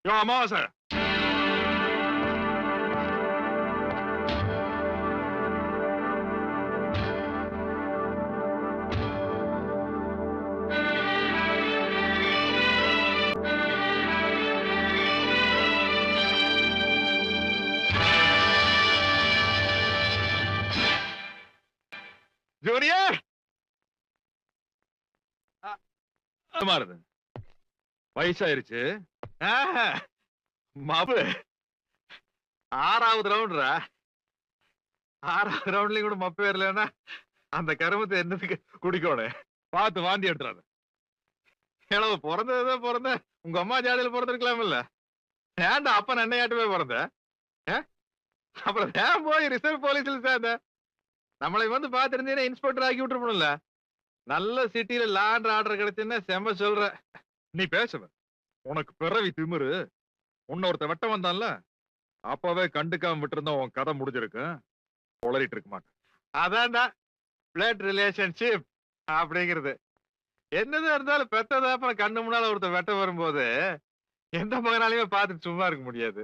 யோ அமாவாசை, ஜூனியர் மாறுது, வயசாயிருச்சு. மாப்பு 6வது ரவுண்ட்ரா. 6வது ரவுண்ட்லயும் கூட மப்பே வரலன்னா அந்த கருமத்தை என்னத்துக்கு குடிக்கோணும்? பார்த்து வாந்தி எடுத்துறாரு. ஏன்னா பிறந்ததுதான் பிறந்த உங்க அம்மா ஜாதியில பிறந்திருக்கலாம் இல்ல. ஏன்டா அப்ப நன்னையாட்டுமே பிறந்த? அப்புறம் ஏன் போய் ரிசர்வ் போலீஸ்ல சேர்ந்த? நம்மளை வந்து பாத்துருந்தீங்கன்னா இன்ஸ்பெக்டர் ஆக்கி விட்டுருப்போம்ல. நல்ல சிட்டில லா அண்ட் ஆர்டர் கிடைச்சுன்னா செம்ம சொல்ற. நீ பேசுவ, உனக்கு பிறவி திமிரு. உன்ன ஒருத்த வெட்ட வந்தான்ல, அப்பவே கண்டுக்காம விட்டுருந்தா உன் கதை முடிஞ்சிருக்கு. உளறிட்டு இருக்க மாட்டேன். அதான்டா பிளட் ரிலேஷன்ஷிப் அப்படிங்கிறது. என்னதான் இருந்தாலும் பெத்ததா அப்புறம் கண்ணு முன்னால ஒருத்த வெட்ட வரும்போது எந்த மகனாலையுமே பார்த்துட்டு சும்மா இருக்க முடியாது.